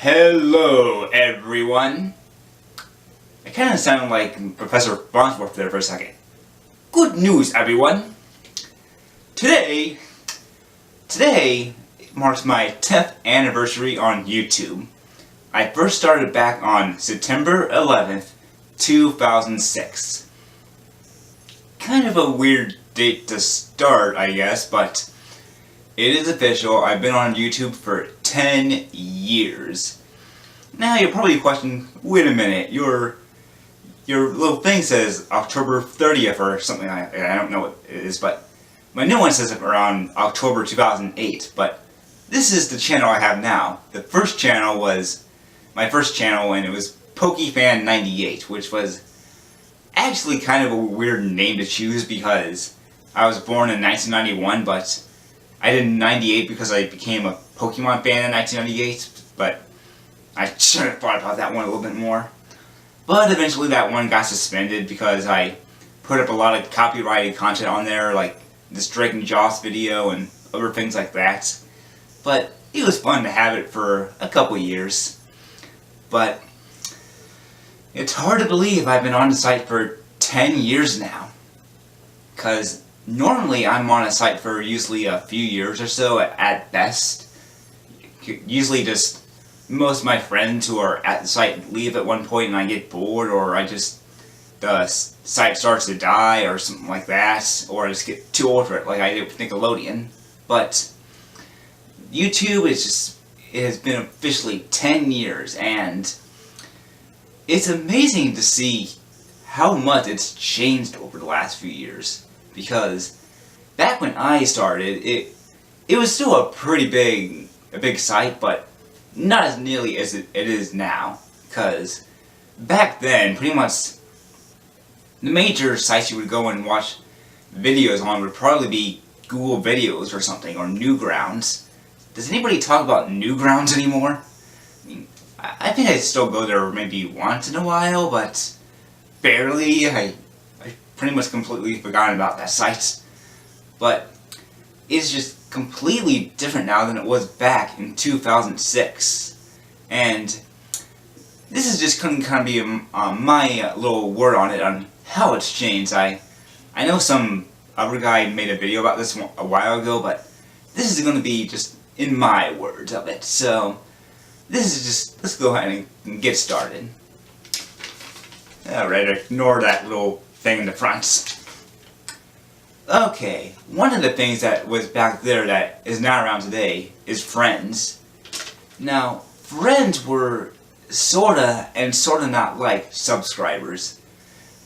Hello, everyone. I kind of sounded like Professor Farnsworth there for a second. Good news, everyone. Today marks my 10th anniversary on YouTube. I first started back on September 11th, 2006. Kind of a weird date to start, I guess, but it is official. I've been on YouTube for 10 years. Now you're probably questioning, wait a minute, your little thing says October 30th or something like that. I don't know what it is, but my new one says around October 2008, but this is the channel I have now. The first channel was my first channel, and it was PokeFan98, which was actually kind of a weird name to choose because I was born in 1991, but I did 98 because I became a Pokemon fan in 1998, but I should have thought about that one a little bit more. But eventually that one got suspended because I put up a lot of copyrighted content on there, like this Drake and Joss video and other things like that. But it was fun to have it for a couple years. But it's hard to believe I've been on the site for 10 years now. Because normally I'm on a site for usually a few years or so at best. Usually just most of my friends who are at the site leave at one point and I get bored, or the site starts to die or something like that, or I just get too old for it like I did with Nickelodeon. But YouTube it has been officially 10 years, and it's amazing to see how much it's changed over the last few years. Because back when I started, it was still a pretty big site, but not as nearly as it is now. Because back then, pretty much the major sites you would go and watch videos on would probably be Google Videos or something, or Newgrounds. Does anybody talk about Newgrounds anymore? I mean, I think I still go there maybe once in a while, but barely. I pretty much completely forgotten about that site. But it's just completely different now than it was back in 2006. And this is just going to kind of be my little word on it, on how it's changed. I know some other guy made a video about this a while ago, but this is going to be just in my words of it. So this is just, let's go ahead and get started. Alright, ignore that little thing in the front. Okay, one of the things that was back there that is not around today is Friends. Now, Friends were sorta and sorta not like subscribers.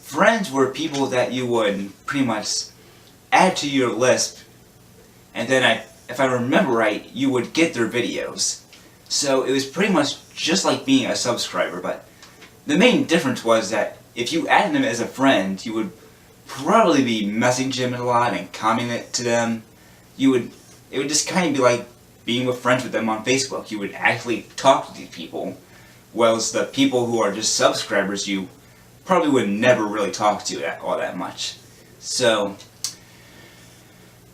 Friends were people that you would pretty much add to your list, and then if I remember right, you would get their videos. So it was pretty much just like being a subscriber, but the main difference was that if you added them as a friend, you would probably be messaging them a lot and commenting to them. It would just kind of be like being with friends with them on Facebook. You would actually talk to these people, whereas the people who are just subscribers you probably would never really talk to all that much. So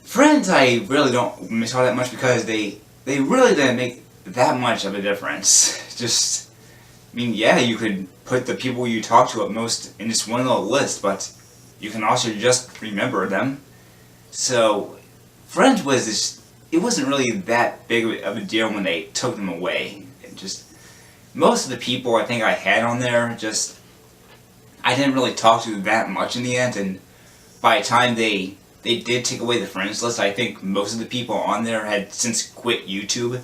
Friends I really don't miss all that much because they really didn't make that much of a difference. Just, I mean, yeah, you could put the people you talk to at most in just one little list, but you can also just remember them. So Friends was this, it wasn't really that big of a deal when they took them away. Most of the people I think I had on there, I didn't really talk to that much in the end, and by the time they did take away the friends list, I think most of the people on there had since quit YouTube.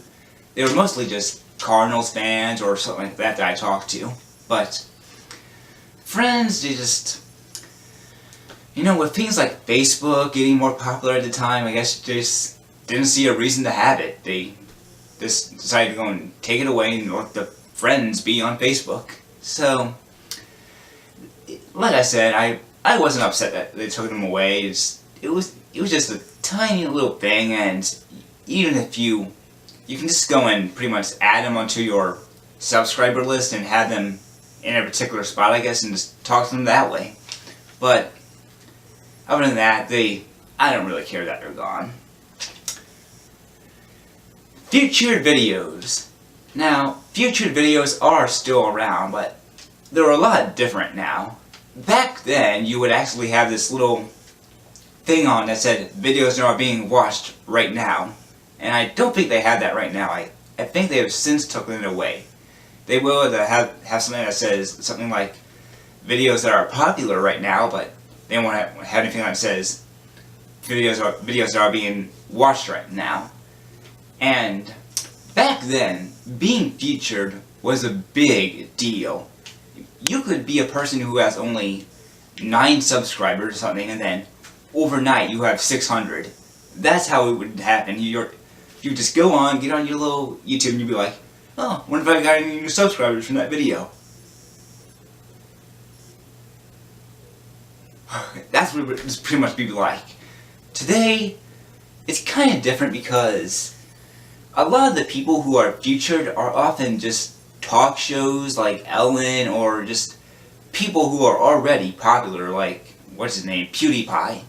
They were mostly just Cardinals fans or something like that I talked to. But Friends, with things like Facebook getting more popular at the time, I guess just didn't see a reason to have it. They just decided to go and take it away and let the friends be on Facebook. So, like I said, I wasn't upset that they took them away. It was just a tiny little thing, and even if you can just go and pretty much add them onto your subscriber list and have them in a particular spot, I guess, and just talk to them that way. But other than that, I don't really care that they're gone. Featured videos. Now, featured videos are still around, but they're a lot different now. Back then, you would actually have this little thing on that said videos are being watched right now. And I don't think they have that right now. I think they have since taken it away. They will have something that says something like videos that are popular right now, but they won't have anything that says videos that are being watched right now. And back then, being featured was a big deal. You could be a person who has only 9 subscribers or something, and then overnight you have 600. That's how it would happen. You just go on, get on your little YouTube, and you'd be like, oh, wonder if I got any new subscribers from that video. That's what it would pretty much be like. Today, it's kind of different because a lot of the people who are featured are often just talk shows like Ellen, or just people who are already popular like, what's his name, PewDiePie.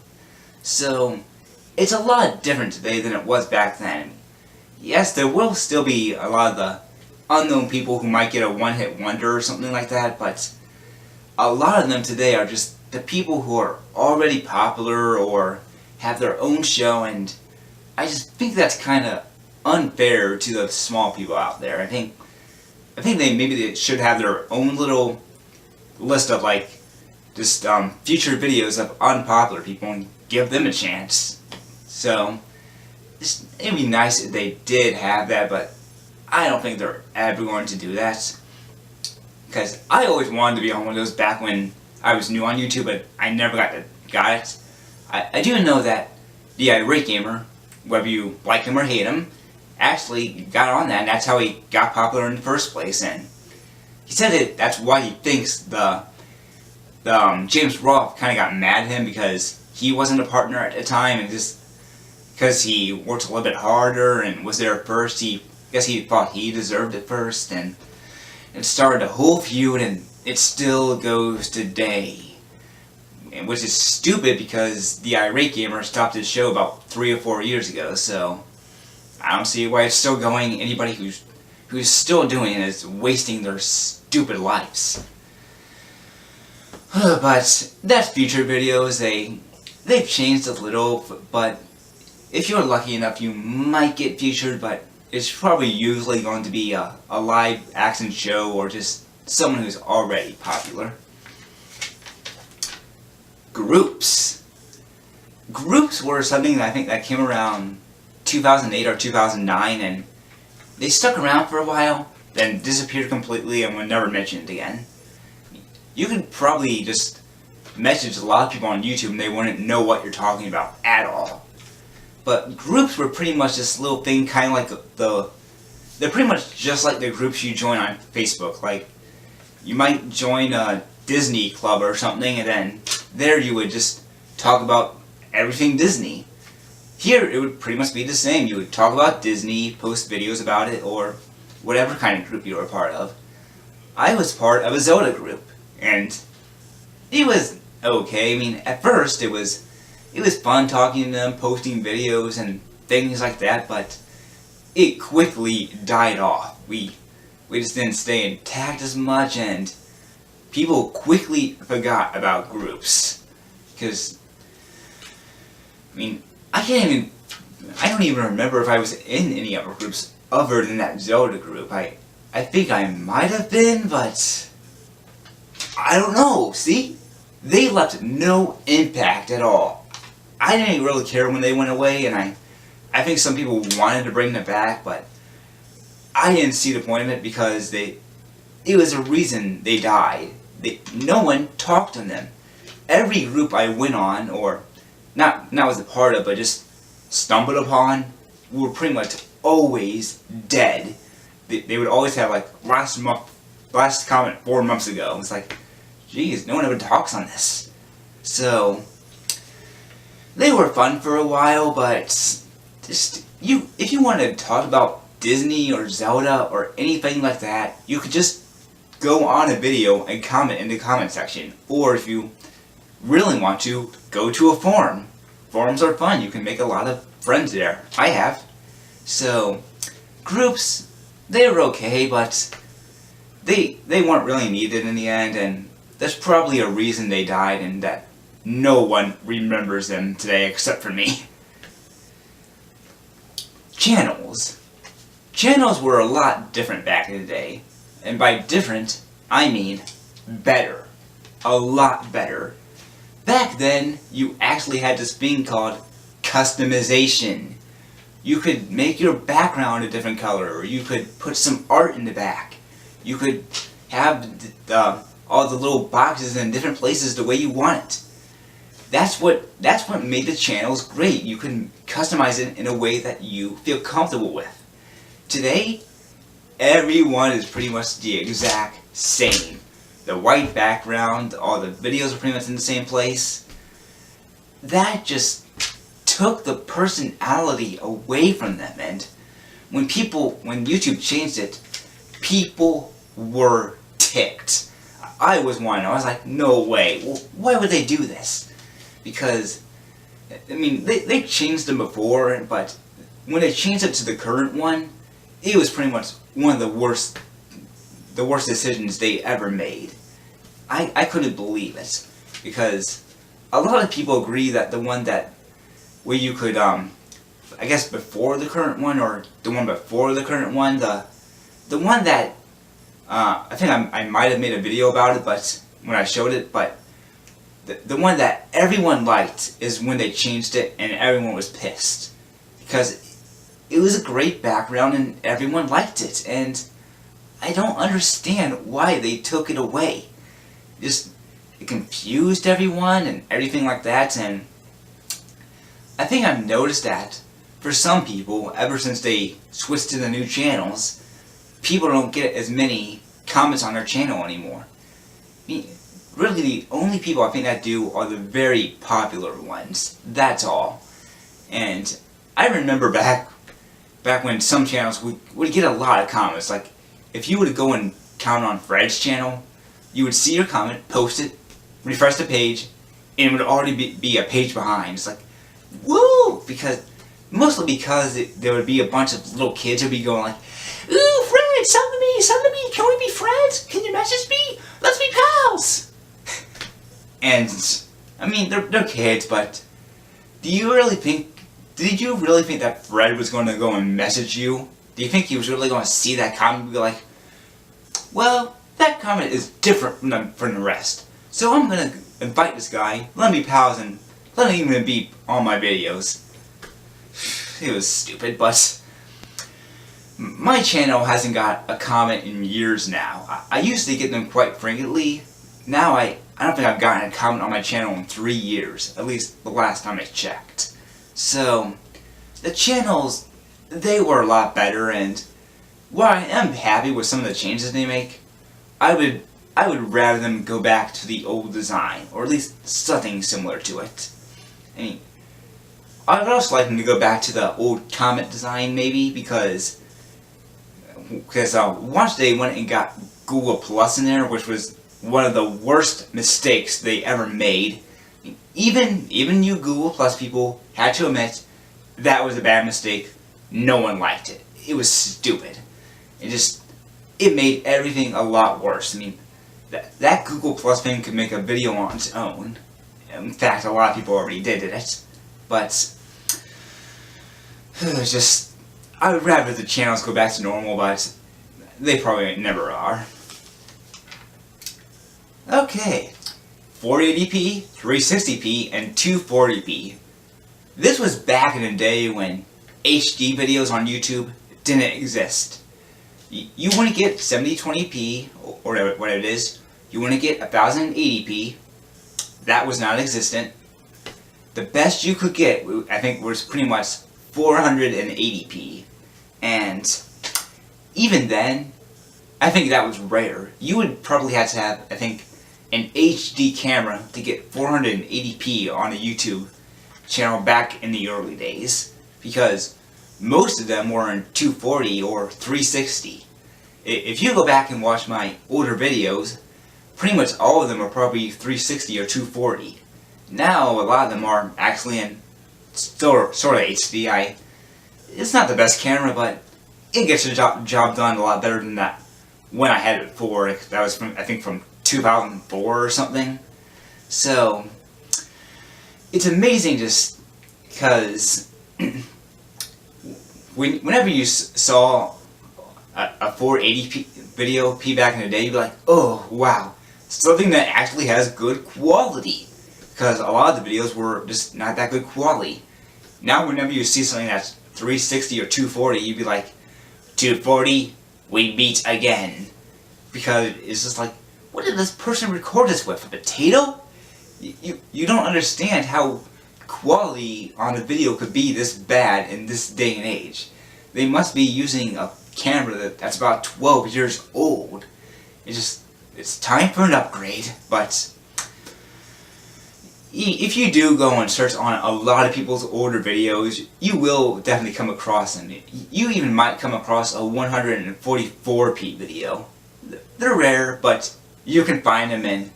So, it's a lot different today than it was back then. Yes, there will still be a lot of the unknown people who might get a one-hit wonder or something like that, but a lot of them today are just the people who are already popular or have their own show, and I just think that's kind of unfair to the small people out there. I think they should have their own little list of like just featured videos of unpopular people and give them a chance. So it'd be nice if they did have that, but I don't think they're ever going to do that. Because I always wanted to be on one of those back when I was new on YouTube, but I never got it. I do know that the Irate Gamer, whether you like him or hate him, actually got on that, and that's how he got popular in the first place. And he said that's why he thinks the James Rolfe kind of got mad at him, because he wasn't a partner at the time, and just because he worked a little bit harder and was there first, I guess he thought he deserved it first, and it started a whole feud, and it still goes today. Which is stupid, because the Irate Gamer stopped his show about 3 or 4 years ago, so I don't see why it's still going. Anybody who's still doing it is wasting their stupid lives. But that's featured videos. They've changed a little, but if you're lucky enough, you might get featured, but it's probably usually going to be a live action show or just someone who's already popular. Groups. Groups were something that I think that came around 2008 or 2009, and they stuck around for a while, then disappeared completely and were never mentioned again. You could probably just message a lot of people on YouTube and they wouldn't know what you're talking about at all. But groups were pretty much this little thing, kind of like they're pretty much just like the groups you join on Facebook. Like, you might join a Disney club or something, and then there you would just talk about everything Disney. Here, it would pretty much be the same. You would talk about Disney, post videos about it, or whatever kind of group you were a part of. I was part of a Zelda group, and it was okay. I mean, at first, it was fun talking to them, posting videos and things like that, but it quickly died off. We just didn't stay intact as much, and people quickly forgot about groups. Because, I mean, I don't even remember if I was in any other groups other than that Zelda group. I think I might have been, but I don't know. See? They left no impact at all. I didn't really care when they went away, and I think some people wanted to bring them back, but I didn't see the point of it, because it was a reason they died. No one talked to them. Every group I went on, or not was a part of, but just stumbled upon, were pretty much always dead. They would always have like last comment 4 months ago. It's like, geez, no one ever talks on this. So they were fun for a while, but just if you wanted to talk about Disney or Zelda or anything like that, you could just go on a video and comment in the comment section. Or if you really want to, go to a forum. Forums are fun. You can make a lot of friends there. I have. So, groups, they were okay, but they weren't really needed in the end, and there's probably a reason they died and that no one remembers them today except for me. Channels. Channels were a lot different back in the day. And by different, I mean better. A lot better. Back then, you actually had this thing called customization. You could make your background a different color, or you could put some art in the back. You could have all the little boxes in different places the way you want it. That's what made the channels great. You can customize it in a way that you feel comfortable with. Today, everyone is pretty much the exact same. The white background, all the videos are pretty much in the same place. That just took the personality away from them, and when YouTube changed it, people were ticked. I was one. I was like, no way. Well, why would they do this? Because, I mean, they changed them before, but when they changed it to the current one, it was pretty much one of the worst decisions they ever made. I couldn't believe it, because a lot of people agree that the one where you could, I guess before the current one, or the one before the current one, the one that, I think I might have made a video about it, but when I showed it, but the one that everyone liked is when they changed it and everyone was pissed. Because it was a great background and everyone liked it, and I don't understand why they took it away. It confused everyone and everything like that, and I think I've noticed that for some people, ever since they switched to the new channels, people don't get as many comments on their channel anymore. I mean, really, the only people I think that do are the very popular ones. That's all. And I remember back when some channels would get a lot of comments. Like, if you were to go and count on Fred's channel, you would see your comment, post it, refresh the page, and it would already be a page behind. It's like, woo! Mostly because there would be a bunch of little kids who would be going like, ooh, Fred, sub to me, can we be friends? Can you message me? Let's be pals! And, I mean, they're kids, but did you really think that Fred was going to go and message you? Do you think he was really going to see that comment and be like, well, that comment is different from the rest, so I'm going to invite this guy, let me be pals, and let him even be on my videos. It was stupid, but my channel hasn't got a comment in years now. I used to get them quite frequently. Now I don't think I've gotten a comment on my channel in 3 years, at least the last time I checked. So, the channels, they were a lot better, and while I am happy with some of the changes they make, I would rather them go back to the old design, or at least something similar to it. I mean, I would also like them to go back to the old comment design, maybe, because once they went and got Google Plus in there, which was one of the worst mistakes they ever made. Even you Google Plus people had to admit that was a bad mistake. No one liked it. It was stupid. It made everything a lot worse. I mean, that Google Plus thing could make a video on its own. In fact, a lot of people already did it. But I would rather the channels go back to normal, but they probably never are. Okay, 480p, 360p, and 240p. This was back in the day when HD videos on YouTube didn't exist. You want to get 7020p, or whatever it is. You want to get 1080p. That was non-existent. The best you could get, I think, was pretty much 480p. And even then, I think that was rare. You would probably have to have, I think, an HD camera to get 480p on a YouTube channel back in the early days, because most of them were in 240 or 360. If you go back and watch my older videos, pretty much all of them are probably 360 or 240. Now a lot of them are actually in sort of HD. It's not the best camera, but it gets the job done a lot better than that when I had it before. That was from, I think, from 2004 or something. So it's amazing just because whenever you saw a 480p video back in the day, you'd be like, oh wow, something that actually has good quality, because a lot of the videos were just not that good quality. Now whenever you see something that's 360 or 240, you'd be like, 240, we meet again. Because it's just like, what did this person record this with, a potato? You don't understand how quality on a video could be this bad in this day and age. They must be using a camera that's about 12 years old. It's time for an upgrade. But if you do go and search on a lot of people's older videos, you will definitely come across them. You even might come across a 144p video. They're rare, but you can find them, and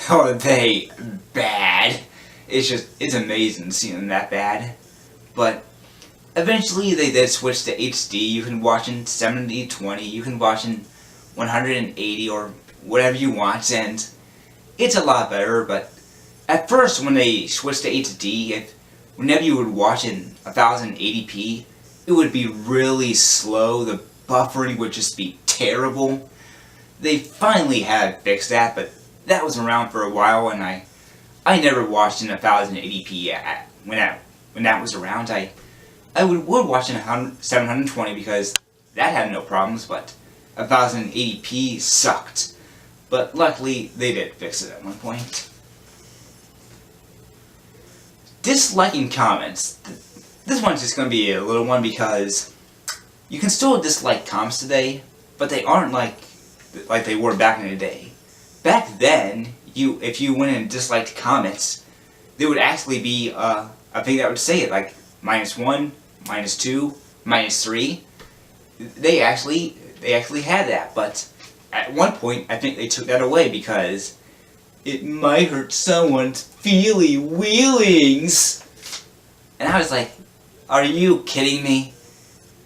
are they bad? It's amazing to see them that bad. But eventually they did switch to HD. You can watch in 70/20, you can watch in 180 or whatever you want, and it's a lot better. But at first when they switched to HD, whenever you would watch in 1080p, it would be really slow. The buffering would just be terrible. They finally have fixed that, but that was around for a while, and I never watched in 1080p when that was around. I would watch in 720 because that had no problems, but 1080p sucked. But luckily they did fix it at one point. Disliking comments. This one's just going to be a little one because you can still dislike comments today, but they aren't like they were back in the day. Back then, if you went and disliked comments, there would actually be a thing that would say it, like -1, -2, -3. They actually had that, but at one point I think they took that away because it might hurt someone's feelings. And I was like, are you kidding me?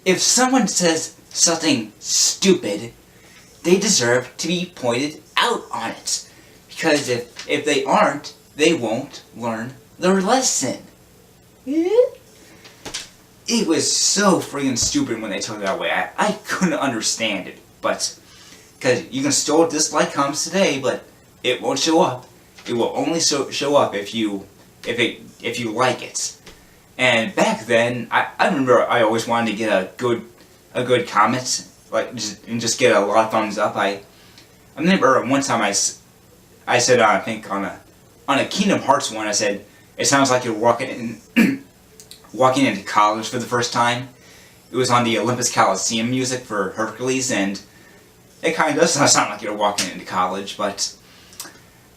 If someone says something stupid, they deserve to be pointed out on it. Because if they aren't, they won't learn their lesson. It was so freaking stupid when they took it that way. I couldn't understand it. But, because you can still dislike comments today, but it won't show up. It will only show up if you like it. And back then, I remember I always wanted to get a good comment, like just get a lot of thumbs up. I remember one time I said, I think on a Kingdom Hearts one, I said, it sounds like you're walking into college for the first time. It was on the Olympus Coliseum music for Hercules, and it kind of does sound like you're walking into college, but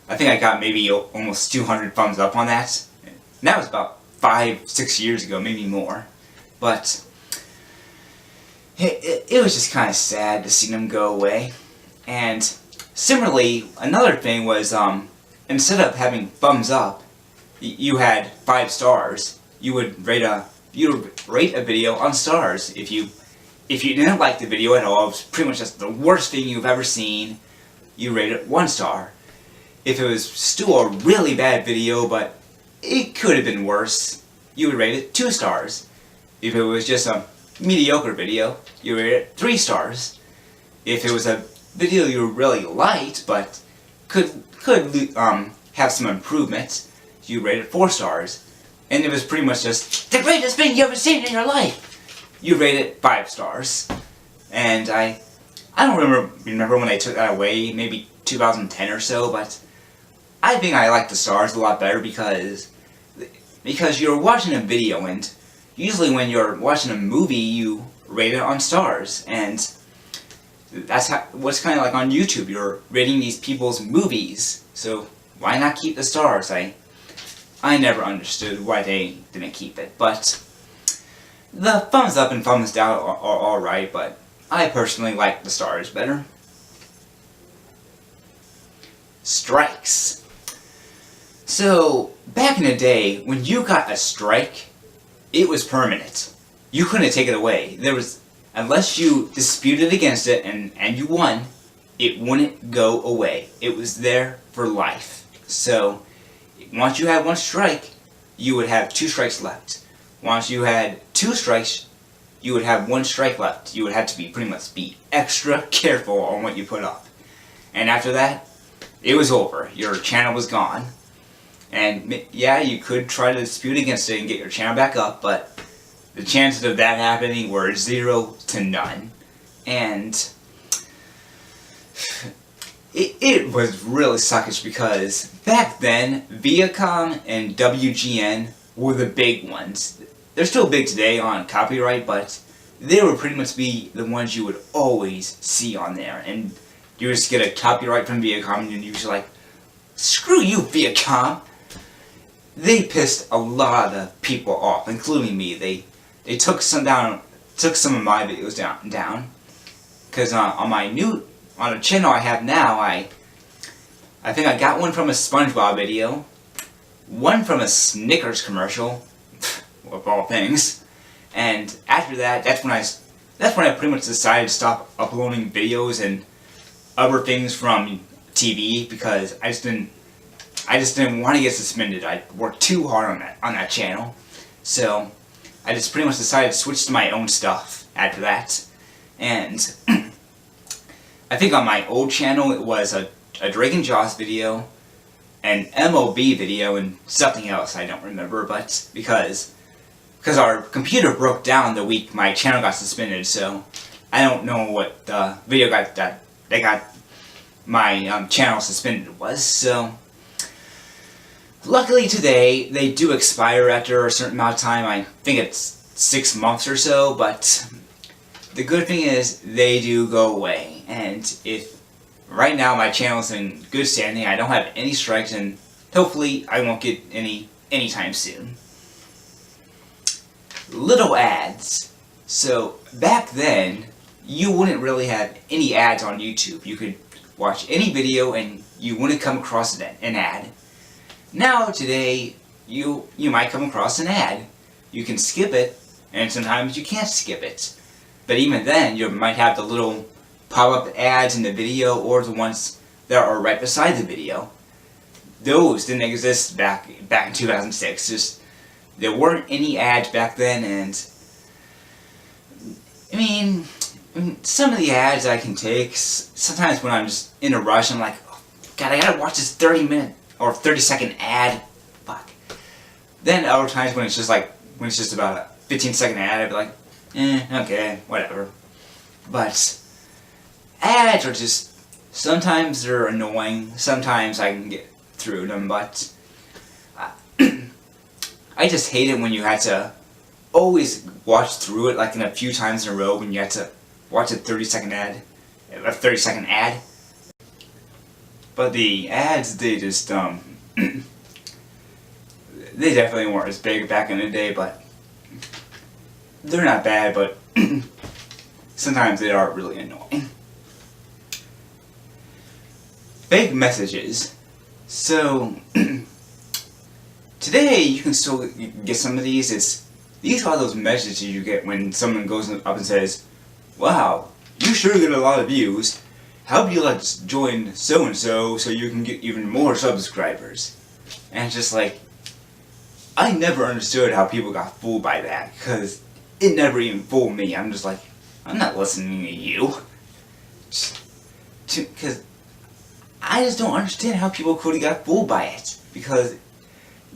I think I got maybe almost 200 thumbs up on that. And that was about 5-6 years ago, maybe more. But it was just kind of sad to see them go away. And similarly, another thing was, instead of having thumbs up, you had 5 stars. You would rate a video on stars. If you didn't like the video at all, it was pretty much just the worst thing you've ever seen, you rate it 1 star. If it was still a really bad video, but it could have been worse, you would rate it 2 stars. If it was just a mediocre video, you rate it 3 stars. If it was a video you really liked, but could have some improvements, you rate it 4 stars. And it was pretty much just the greatest thing you ever seen in your life, you rate it 5 stars. And I don't remember when they took that away, maybe 2010 or so, but I think I like the stars a lot better because you're watching a video, and usually when you're watching a movie, you rate it on stars, and that's what's kind of like on YouTube. You're rating these people's movies, so why not keep the stars? I never understood why they didn't keep it, but the thumbs up and thumbs down are alright, but I personally like the stars better. Strikes. So, back in the day, when you got a strike, it was permanent. You couldn't take it away. unless you disputed against it and you won, it wouldn't go away. It was there for life. So once you had one strike, you would have 2 strikes left. Once you had 2 strikes, you would have 1 strike left. You would have to be pretty much be extra careful on what you put up. And after that, it was over. Your channel was gone. And yeah, you could try to dispute against it and get your channel back up, but the chances of that happening were 0 to none. And it was really suckish because back then, Viacom and WGN were the big ones. They're still big today on copyright, but they would pretty much be the ones you would always see on there. And you just get a copyright from Viacom and you're just like, screw you, Viacom! They pissed a lot of people off, including me. They took some of my videos down. Because on a channel I have now, I think I got one from a SpongeBob video, one from a Snickers commercial, of all things, and after that, that's when I pretty much decided to stop uploading videos and other things from TV because I just didn't want to get suspended. I worked too hard on that channel, so I just pretty much decided to switch to my own stuff after that. And I think on my old channel it was a Drake and Josh video, an MOB video, and something else I don't remember, but because our computer broke down the week my channel got suspended, so I don't know what the video that got my channel suspended was. So luckily today they do expire after a certain amount of time. I think it's 6 months or so, but the good thing is they do go away. And if right now my channel's in good standing, I don't have any strikes, and hopefully I won't get any anytime soon. Little ads. So back then, you wouldn't really have any ads on YouTube. You could watch any video and you wouldn't come across an ad. Now today, you might come across an ad. You can skip it, and sometimes you can't skip it. But even then, you might have the little pop-up ads in the video or the ones that are right beside the video. Those didn't exist back in 2006. Just there weren't any ads back then, and I mean some of the ads I can take. Sometimes when I'm just in a rush, I'm like, oh, God, I gotta watch this 30-minute or 30-second ad. Fuck. Then other times when it's just about a 15-second ad, I'd be like, okay, whatever. But ads are just, sometimes they're annoying, sometimes I can get through them, but I just hate it when you had to always watch through it like in a few times in a row when you had to watch a 30-second ad. But the ads, they just, they definitely weren't as big back in the day, but they're not bad, but sometimes they are really annoying. Fake messages. So, today you can still get some of these. These are those messages you get when someone goes up and says, wow, you sure get a lot of views. How would you like to join so-and-so so you can get even more subscribers? And it's just like, I never understood how people got fooled by that, because it never even fooled me. I'm just like, I'm not listening to you. Because I just don't understand how people could have got fooled by it. Because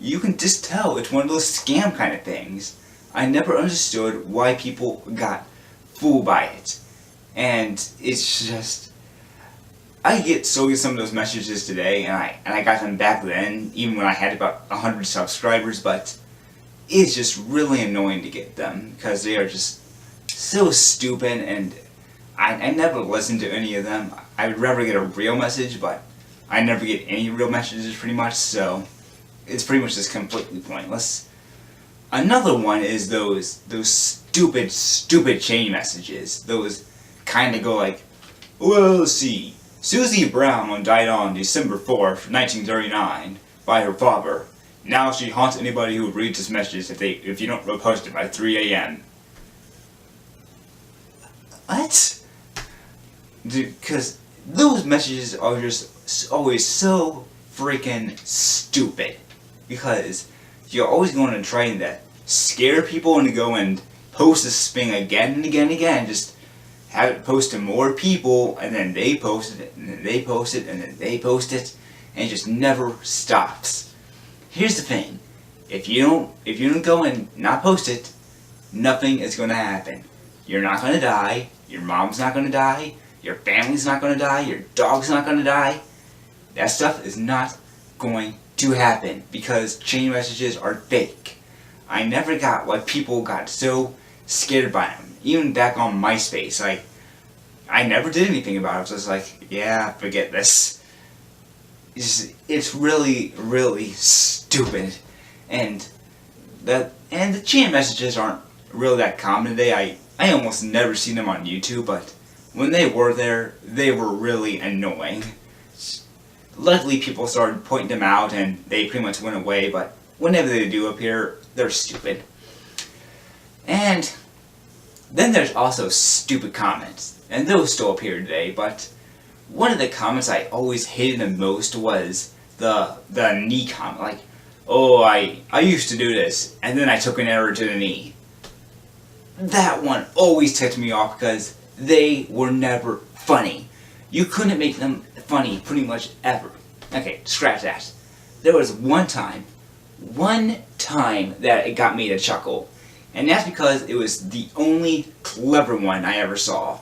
you can just tell it's one of those scam kind of things. I never understood why people got fooled by it. And it's just, I get some of those messages today, and I got them back then, even when I had about 100 subscribers, but it's just really annoying to get them, because they are just so stupid, and I never listen to any of them. I would rather get a real message, but I never get any real messages pretty much, so it's pretty much just completely pointless. Another one is those stupid chain messages. Those kind of go like, well, let's see, Susie Brown died on December 4th, 1939, by her father. Now she haunts anybody who reads this message if you don't post it by 3 a.m. what? Because those messages are just always so freaking stupid. Because you're always going to try to scare people into go and post this thing again and again and again. Just have it post to more people, and then they post it, and then they post it, and then they post it, and it just never stops. Here's the thing: if you don't go and not post it, nothing is going to happen. You're not going to die. Your mom's not going to die. Your family's not going to die. Your dog's not going to die. That stuff is not going to happen because chain messages are fake. I never got why people got so scared by them. Even back on MySpace, I never did anything about it. I was just like, yeah, forget this. It's really, really stupid. And the chain messages aren't really that common today. I almost never see them on YouTube, but when they were there, they were really annoying. Luckily, people started pointing them out, and they pretty much went away, but whenever they do appear, they're stupid. And then there's also stupid comments, and those still appear today, but one of the comments I always hated the most was the knee comment, like, oh, I used to do this, and then I took an error to the knee. That one always ticked me off because they were never funny. You couldn't make them funny pretty much ever. Okay, scratch that. There was one time that it got me to chuckle, and that's because it was the only clever one I ever saw.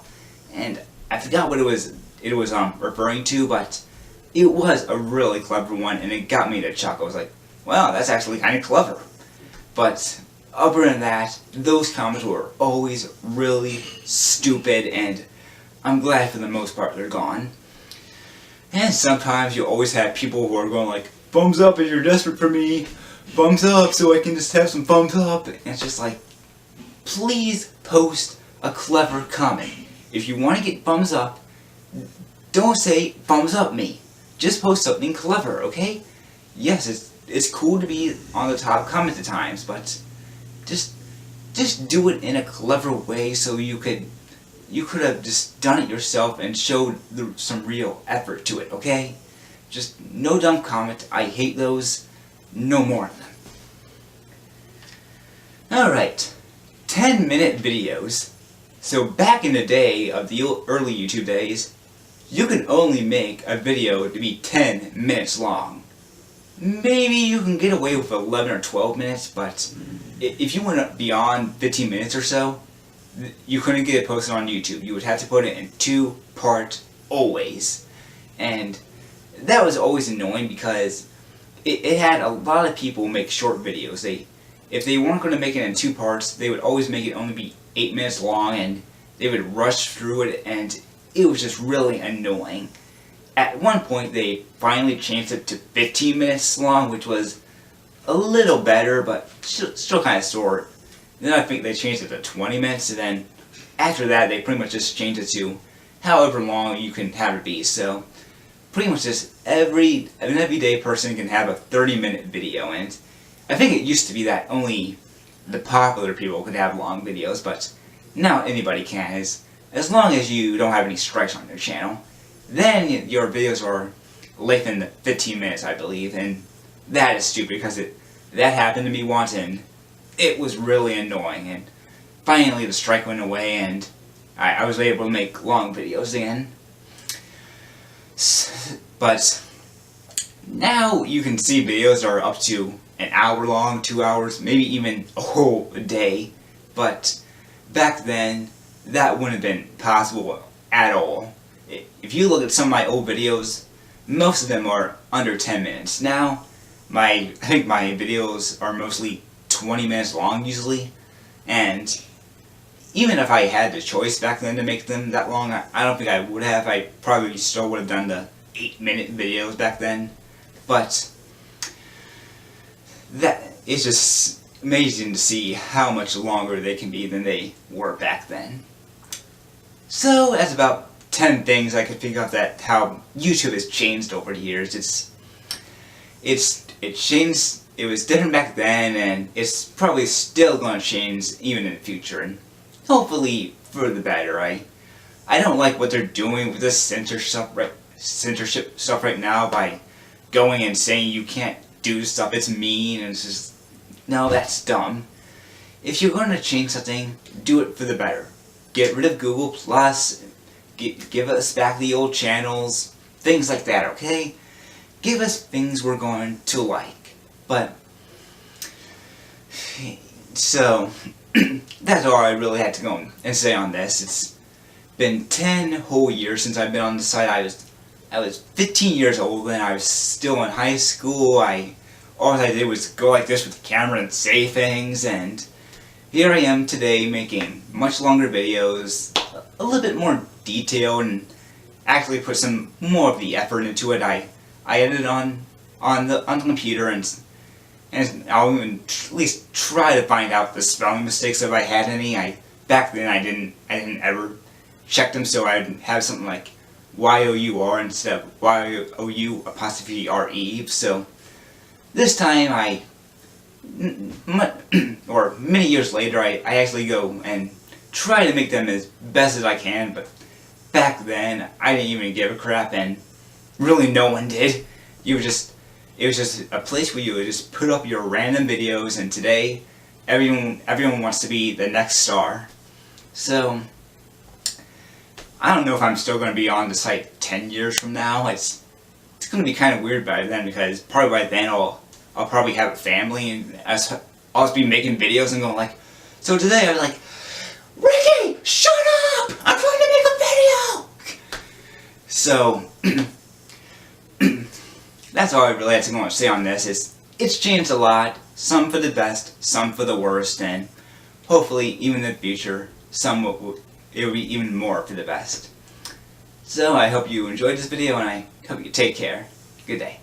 And I forgot what it was referring to, but it was a really clever one, and it got me to chuckle. I was like, wow, that's actually kind of clever. But other than that, those comments were always really stupid, and I'm glad for the most part they're gone. And sometimes you always have people who are going like, thumbs up if you're desperate for me, thumbs up so I can just have some thumbs up. And it's just like, please post a clever comment. If you want to get thumbs up, don't say thumbs up me. Just post something clever, okay? Yes, it's cool to be on the top comment at times, but just do it in a clever way so you could have just done it yourself and showed some real effort to it, okay? Just no dumb comment. I hate those. No more of them. Alright, 10-minute videos. So back in the day of the early YouTube days, you could only make a video to be 10 minutes long. Maybe you can get away with 11 or 12 minutes, but if you went beyond 15 minutes or so, you couldn't get it posted on YouTube. You would have to put it in 2-part always. And that was always annoying because it had a lot of people make short videos. If they weren't going to make it in 2 parts, they would always make it only be 8 minutes long, and they would rush through it, and it was just really annoying. At one point, they finally changed it to 15 minutes long, which was a little better, but still kind of short. Then I think they changed it to 20 minutes, and then after that, they pretty much just changed it to however long you can have it be. So pretty much just an everyday person can have a 30-minute video, and I think it used to be that only the popular people could have long videos, but now anybody can, as long as you don't have any strikes on your channel. Then your videos are less than 15 minutes, I believe, and that is stupid because that happened to me once, and it was really annoying. And finally, the strike went away, and I was able to make long videos again. But now you can see videos are up to an hour long, 2 hours, maybe even a whole day. But back then, that wouldn't have been possible at all. If you look at some of my old videos, most of them are under 10 minutes. Now, I think my videos are mostly 20 minutes long usually, and even if I had the choice back then to make them that long, I don't think I would have. I probably still would have done the 8-minute videos back then. But it's just amazing to see how much longer they can be than they were back then. So that's about 10 things I could think of that how YouTube has changed over the years. It changed. It was different back then, and it's probably still going to change even in the future, and hopefully for the better. I I don't like what they're doing with this censorship stuff right now by going and saying you can't do stuff. It's mean, and it's just, no, that's dumb. If you're going to change something, do it for the better. Get rid of Google Plus. Give us back the old channels. Things like that, okay? Give us things we're going to like. But, so, that's all I really had to go and say on this. It's been 10 whole years since I've been on the site. I was 15 years old and I was still in high school. All I did was go like this with the camera and say things, and here I am today making much longer videos, a little bit more detailed, and actually put some more of the effort into it. I edited on the computer, and I'll even at least try to find out the spelling mistakes if I had any. Back then I didn't ever check them, so I'd have something like Y-O-U-R instead of Y-O-U''re. So this time or many years later, I actually go and try to make them as best as I can, but back then I didn't even give a crap, and really no one did. It was just a place where you would just put up your random videos, and today everyone wants to be the next star. So I don't know if I'm still going to be on the site 10 years from now. It's going to be kind of weird by then, because probably by then I'll probably have a family, and I'll just be making videos and going like, so today I was like, Ricky, shut up! I'm trying to make a video! So, that's all I really had to go and say on this. It's changed a lot, some for the best, some for the worst, and hopefully, even in the future, it will be even more for the best. So, I hope you enjoyed this video, and I hope you take care. Good day.